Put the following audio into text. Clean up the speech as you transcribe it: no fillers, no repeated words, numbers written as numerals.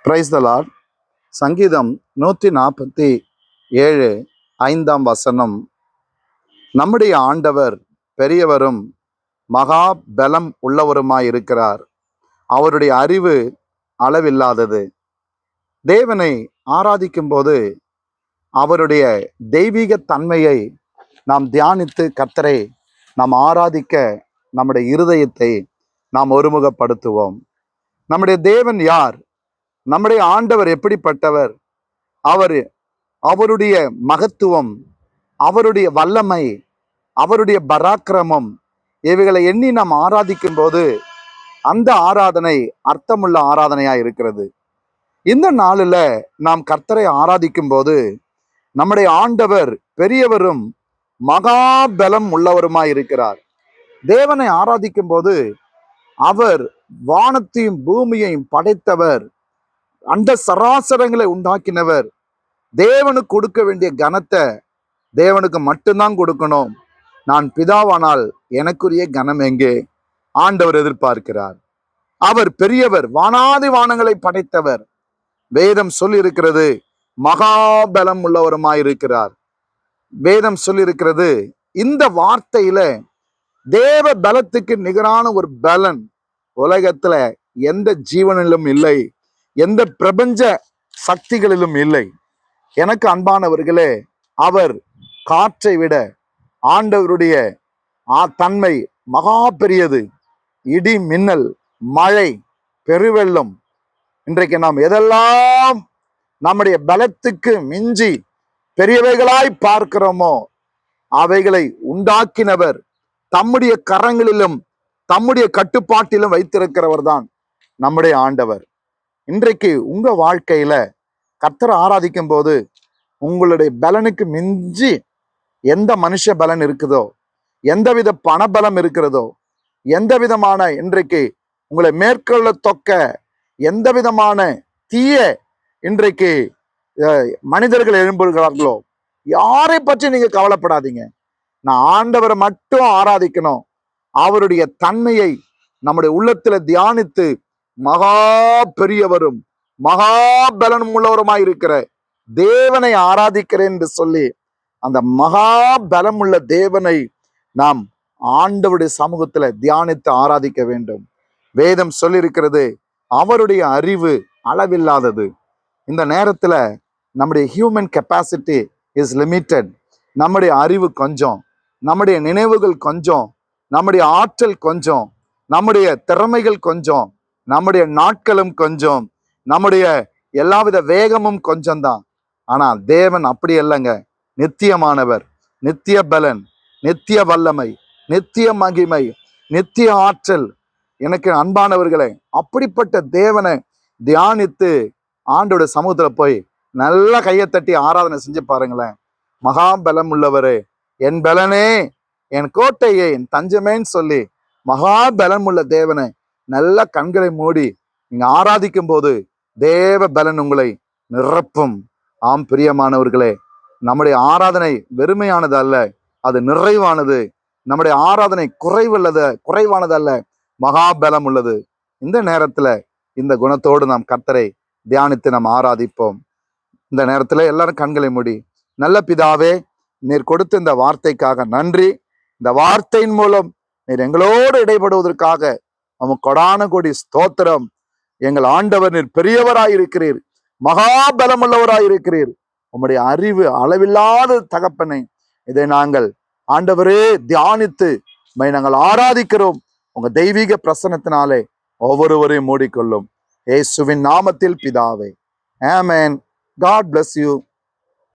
Praise the Lord. சங்கீதம் 147 5ஆம் வசனம். நம்முடைய ஆண்டவர் பெரியவரும் மகா பலம் உள்ளவருமாயிருக்கிறார். அவருடைய அறிவு அளவில்லாதது. தேவனை ஆராதிக்கும் போது அவருடைய தெய்வீக தன்மையை நாம் தியானித்து கர்த்தரை நாம் ஆராதிக்க நம்முடைய இருதயத்தை நாம் ஒருமுகப்படுத்துவோம். நம்முடைய தேவன் யார்? நம்முடைய ஆண்டவர் எப்படிப்பட்டவர்? அவருடைய மகத்துவம், அவருடைய வல்லமை, அவருடைய பராக்கிரமம், இவைகளை எண்ணி நாம் ஆராதிக்கும் போது அந்த ஆராதனை அர்த்தமுள்ள ஆராதனையா இருக்கிறது. இந்த நாளில் நாம் கர்த்தரை ஆராதிக்கும் போது நம்முடைய ஆண்டவர் பெரியவரும் மகாபலம் உள்ளவருமாய் இருக்கிறார். தேவனை ஆராதிக்கும் போது அவர் வானத்தையும் பூமியையும் படைத்தவர், அந்த சராசரங்களை உண்டாக்கினவர். தேவனுக்கு கொடுக்க வேண்டிய கனத்தை தேவனுக்கு மட்டும்தான் கொடுக்கணும். நான் பிதாவானால் எனக்குரிய கனம் எங்கே? ஆண்டவர் எதிர்பார்க்கிறார். அவர் பெரியவர், வானாதி வானங்களை படைத்தவர். வேதம் சொல்லி இருக்கிறது மகாபலம் உள்ளவருமாயிருக்கிறார். வேதம் சொல்லி இருக்கிறது. இந்த வார்த்தையில தேவ பலத்துக்கு நிகரான ஒரு பலன் உலகத்துல எந்த ஜீவனிலும் இல்லை, எந்த பிரபஞ்ச சக்திகளிலும் இல்லை. எனக்கு அன்பானவர்களே, அவர் காற்றை விட ஆண்டவருடைய தன்மை மகா பெரியது. இடி, மின்னல், மழை, பெருவெள்ளம், இன்றைக்கு நாம் எதெல்லாம் நம்முடைய பலத்துக்கு மிஞ்சி பெரியவைகளாய் பார்க்கிறோமோ அவைகளை உண்டாக்கினவர் தம்முடைய கரங்களிலும் தம்முடைய கட்டுப்பாட்டிலும் வைத்திருக்கிறவர் தான் நம்முடைய ஆண்டவர். இன்றைக்கு உங்க வாழ்க்கையில கர்த்தரை ஆராதிக்கும் போது உங்களுடைய பலனுக்கு மிஞ்சி எந்த மனுஷ பலன் இருக்குதோ, எந்தவித பணபலம் இருக்கிறதோ, எந்த விதமான இன்றைக்கு உங்களை மேற்கொள்ள தொக்க எந்த விதமான தீய இன்றைக்கு மனிதர்கள் எழும்புகிறார்களோ, யாரை பற்றி நீங்க கவலைப்படாதீங்க. நான் ஆண்டவரை மட்டும் ஆராதிக்கணும். அவருடைய தன்மையை நம்முடைய உள்ளத்துல தியானித்து மகா பெரியவரும் மகா பலனும் உள்ளவருமாய் இருக்கிற தேவனை ஆராதிக்கிறேன் என்று சொல்லி அந்த மகா பலம் உள்ள தேவனை நாம் ஆண்டவருடைய சமூகத்துல தியானித்து ஆராதிக்க வேண்டும். வேதம் சொல்லியிருக்கிறது அவருடைய அறிவு அளவில்லாதது. இந்த நேரத்துல நம்முடைய ஹியூமன் கெப்பாசிட்டி இஸ் லிமிட்டட். நம்முடைய அறிவு கொஞ்சம், நம்முடைய நினைவுகள் கொஞ்சம், நம்முடைய ஆற்றல் கொஞ்சம், நம்முடைய திறமைகள் கொஞ்சம், நம்முடைய நாட்களும் கொஞ்சம், நம்முடைய எல்லாவித வேகமும் கொஞ்சம்தான். ஆனால் தேவன் அப்படி இல்லைங்க. நித்தியமானவர், நித்திய பலன், நித்திய வல்லமை, நித்திய மகிமை, நித்திய ஆற்றல். எனக்கு அன்பானவர்களே, அப்படிப்பட்ட தேவனை தியானித்து ஆண்டோட சமூகத்துல போய் நல்ல கையை தட்டி ஆராதனை செஞ்சு பாருங்களேன். மகா பலம் உள்ளவரே, என் பலனே, என் கோட்டையே, என் தஞ்சமேன்னு சொல்லி மகா பலம் உள்ள தேவனை நல்ல கண்களை மூடி நீங்க ஆராதிக்கும் போது தேவ பலன் உங்களை நிரப்பும். ஆம் பிரியமானவர்களே, நம்முடைய ஆராதனை வெறுமையானது அல்ல, அது நிறைவானது. நம்முடைய ஆராதனை குறைவானது அல்ல, மகாபலம் உள்ளது. இந்த நேரத்துல இந்த குணத்தோடு நாம் கர்த்தரை தியானித்து நாம் ஆராதிப்போம். இந்த நேரத்துல எல்லாரும் கண்களை மூடி, நல்ல பிதாவே, நீர் கொடுத்த இந்த வார்த்தைக்காக நன்றி. இந்த வார்த்தையின் மூலம் நீர் எங்களோடு இடைபடுவதற்காக உமக்கு கொடான கோடி ஸ்தோத்திரம். எங்கள் ஆண்டவர் நீர் பெரியவராயிருக்கிறீர், மகாபலம் உள்ளவராயிருக்கிறீர். உம்முடைய அறிவு அளவில்லாத தகப்பனை, இதை நாங்கள் ஆண்டவரே தியானித்து நாங்கள் ஆராதிக்கிறோம். உங்க தெய்வீக பிரசன்னத்தினாலே ஒவ்வொருவரையும் மூடிக்கொள்ளும். இயேசுவின் நாமத்தில் பிதாவே, ஆமென். God bless you.